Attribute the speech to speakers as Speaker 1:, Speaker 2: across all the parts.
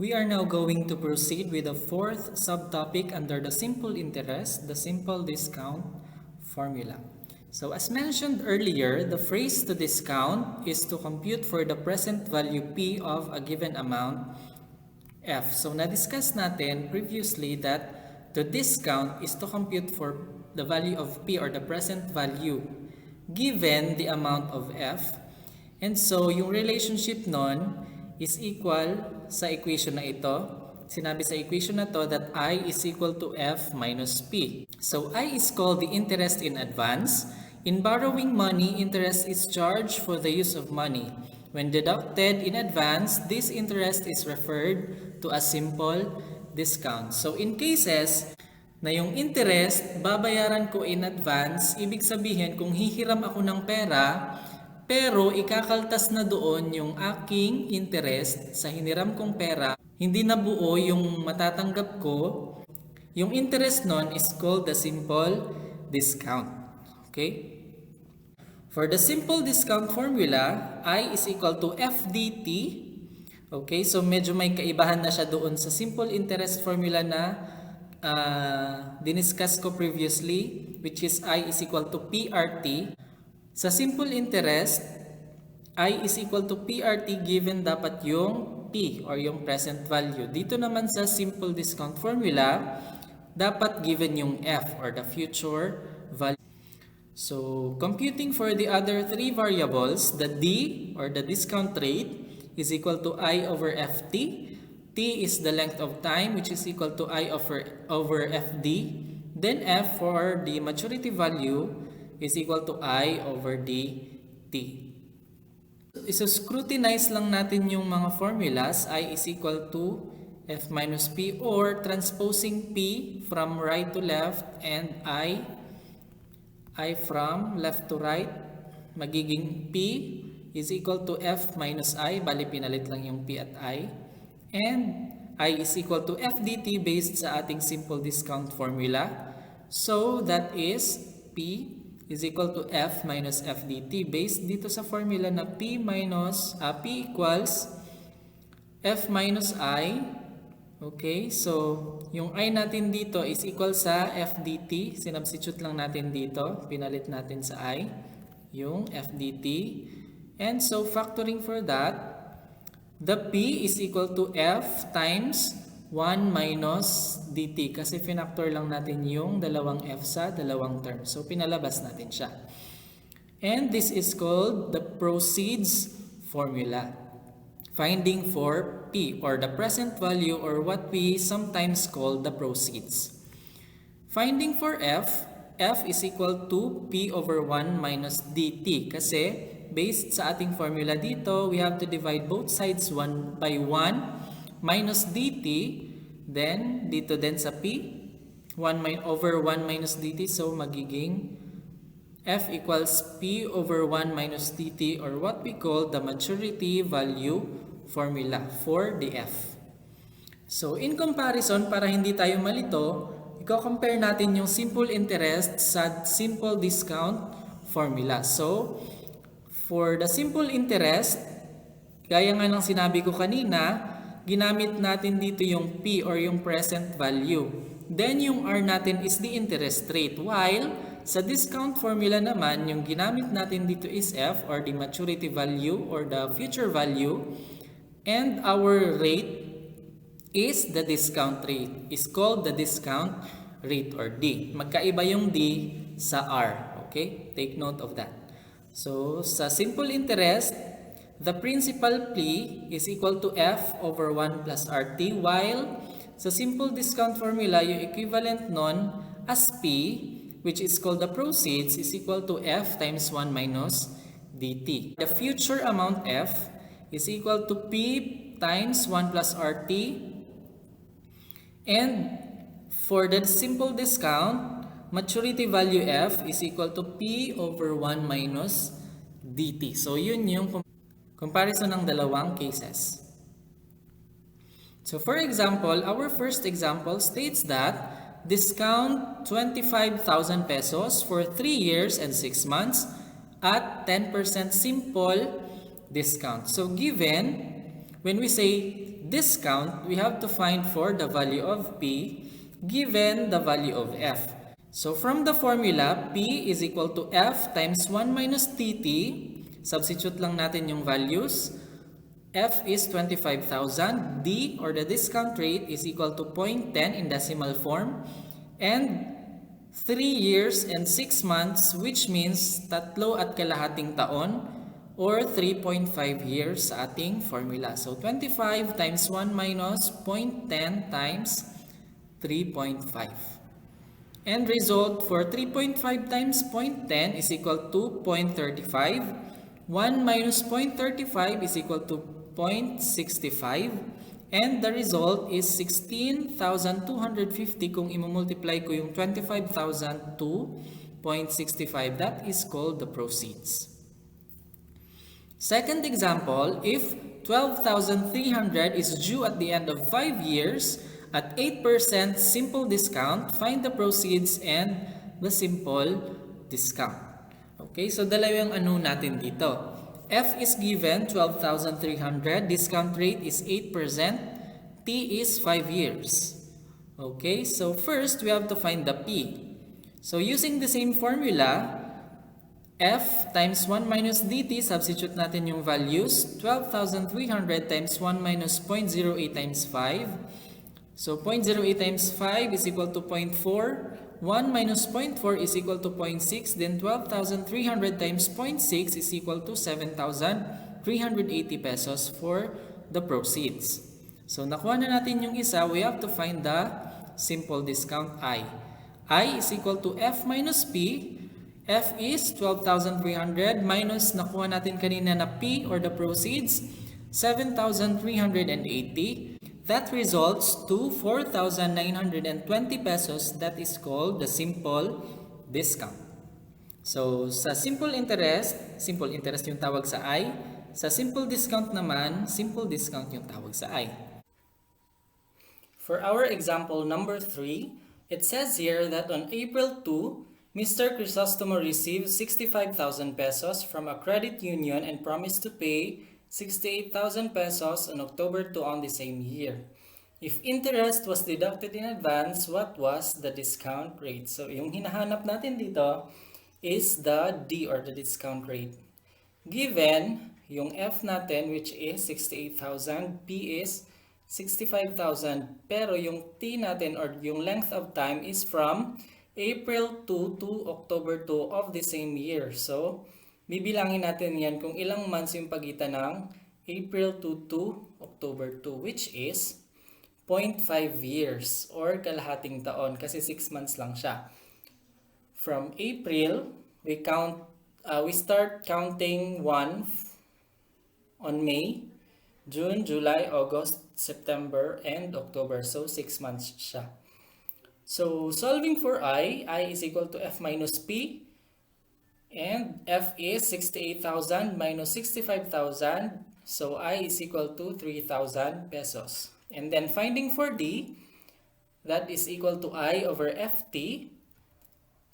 Speaker 1: We are now going to proceed with the fourth subtopic under the simple interest, the simple discount formula. So as mentioned earlier, the phrase to discount is to compute for the present value P of a given amount F. So na-discuss natin previously that to discount is to compute for the value of P or the present value given the amount of F. And so yung relationship nun is equal sa equation na ito. Sinabi sa equation na to that I is equal to F minus P. So I is called the interest in advance. In borrowing money, interest is charged for the use of money. When deducted in advance, this interest is referred to as simple discount. So in cases na yung interest, babayaran ko in advance, ibig sabihin kung hihiram ako ng pera, pero ikakaltas na doon yung aking interest sa hiniram kong pera, hindi na buo yung matatanggap ko, yung interest nun is called the simple discount. Okay? For the simple discount formula, I is equal to FDT. Okay, so medyo may kaibahan na siya doon sa simple interest formula na diniscuss ko previously, which is I is equal to PRT. Sa simple interest, I is equal to PRT given dapat yung P or yung present value. Dito naman sa simple discount formula, dapat given yung F or the future value. So, computing for the other three variables, the D or the discount rate is equal to I over FT. T is the length of time, which is equal to I over FD. Then F for the maturity value is equal to I over DT. So, scrutinize lang natin yung mga formulas. I is equal to F minus P, or transposing P from right to left and I from left to right, magiging P is equal to F minus I, bali pinalit lang yung P at I. And I is equal to FDT based sa ating simple discount formula. So that is P is equal to F minus FDT based dito sa formula na P equals F minus I. Okay, so yung I natin dito is equal sa FDT. Sinubstitute lang natin dito. Pinalit natin sa I, yung FDT. And so factoring for that, the P is equal to F times 1 minus DT. Kasi finactor lang natin yung dalawang F sa dalawang term. So pinalabas natin siya. And this is called the proceeds formula. Finding for P or the present value or what we sometimes call the proceeds. Finding for F, F is equal to P over 1 minus DT. Kasi based sa ating formula dito, we have to divide both sides 1 by 1 minus DT. Then dito din sa P, 1 over 1 minus DT. So magiging F equals P over 1 minus DT, or what we call the maturity value formula for the F. So in comparison, para hindi tayo malito, i-compare natin yung simple interest sa simple discount formula. So for the simple interest, gaya nga ng sinabi ko kanina, ginamit natin dito yung P or yung present value. Then yung R natin is the interest rate, while sa discount formula naman, yung ginamit natin dito is F or the maturity value or the future value, and our rate is the discount rate, is called the discount rate or D. Magkaiba yung D sa R. Okay? Take note of that. So, sa simple interest, the principal P is equal to F over 1 plus RT, while sa simple discount formula, yung equivalent nun as P, which is called the proceeds, is equal to F times 1 minus DT. The future amount F is equal to P times 1 plus RT. And for the simple discount, maturity value F is equal to P over 1 minus DT. So yun yung comparison ng dalawang cases. So for example, our first example states that discount 25,000 pesos for 3 years and 6 months at 10% simple discount. So given, when we say discount, we have to find for the value of P given the value of F. So from the formula, P is equal to F times 1 minus TT. Substitute lang natin yung values. F is 25,000. D or the discount rate is equal to 0.10 in decimal form. And 3 years and 6 months, which means 3.5 taon or 3.5 years sa ating formula. So 25 times 1 minus 0.10 times 3.5. And result for 3.5 times 0.10 is equal to 0.35. 1 minus 0.35 is equal to 0.65. And the result is 16,250 kung imumultiply ko yung 25,000 to 0.65. That is called the proceeds. Second example, if 12,300 is due at the end of 5 years, at 8% simple discount, find the proceeds and the simple discount. Okay, so dalawa yung ano natin dito. F is given 12,300, discount rate is 8%, T is 5 years. Okay, so first we have to find the P. So using the same formula, F times 1 minus dt, substitute natin yung values, 12,300 times 1 minus 0.08 times 5. So 0.08 times 5 is equal to 0.4. 1 minus 0.4 is equal to 0.6. Then 12,300 times 0.6 is equal to 7,380 pesos for the proceeds. So nakuha na natin yung isa, we have to find the simple discount I. I is equal to F minus P. F is 12,300 minus nakuha natin kanina na P or the proceeds, 7,380. That results to 4,920 pesos. That is called the simple discount. So, sa simple interest yung tawag sa I. Sa simple discount naman, simple discount yung tawag sa I. For our example number 3, it says here that on April 2, Mr. Crisostomo received 65,000 pesos from a credit union and promised to pay 68,000 pesos on October 2 on the same year. If interest was deducted in advance, what was the discount rate? So, yung hinahanap natin dito is the D or the discount rate. Given yung F natin, which is 68,000, P is 65,000, pero yung T natin or yung length of time is from April 2 to October 2 of the same year. So, bibilangin natin yan kung ilang months yung pagitan ng April 2 to October 2, which is 0.5 years or kalahating taon kasi 6 months lang siya. From April, we start counting 1 on May, June, July, August, September, and October. So 6 months siya. So solving for I is equal to F minus P. And F is 68,000 minus 65,000. So I is equal to 3,000 pesos. And then finding for D, that is equal to I over FT.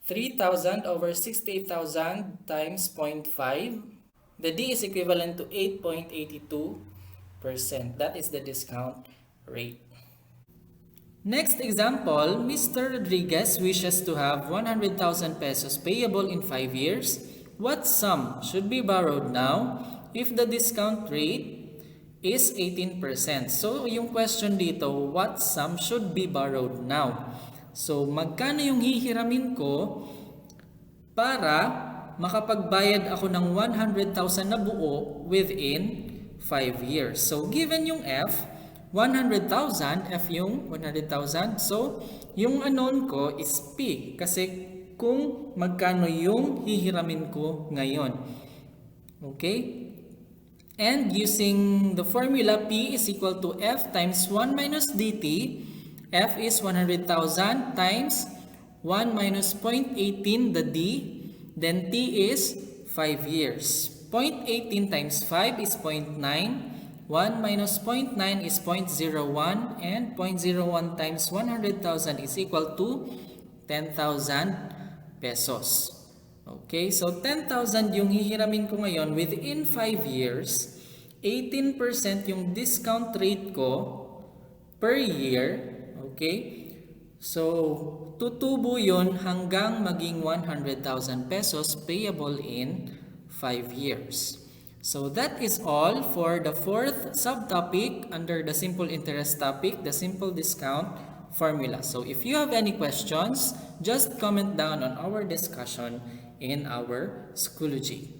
Speaker 1: 3,000 over 68,000 times 0.5. The D is equivalent to 8.82%. That is the discount rate. Next example, Mr. Rodriguez wishes to have 100,000 pesos payable in 5 years. What sum should be borrowed now if the discount rate is 18%? So, yung question dito, what sum should be borrowed now? So, magkano yung hihiramin ko para makapagbayad ako ng 100,000 na buo within 5 years? So, given yung F, 100,000, F yung 100,000. So, yung unknown ko is P. Kasi kung magkano yung hihiramin ko ngayon. Okay? And using the formula, P is equal to F times 1 minus dt. F is 100,000 times 1 minus 0.18, the D. Then T is 5 years. 0.18 times 5 is 0.9. 1 minus 0.9 is 0.01, and 0.01 times 100,000 is equal to 10,000 pesos. Okay, so 10,000 yung hihiramin ko ngayon within 5 years. 18% yung discount rate ko per year. Okay? So, tutubo yun hanggang maging 100,000 pesos payable in 5 years. So, that is all for the fourth subtopic under the simple interest topic, the simple discount formula. So, if you have any questions, just comment down on our discussion in our Schoology.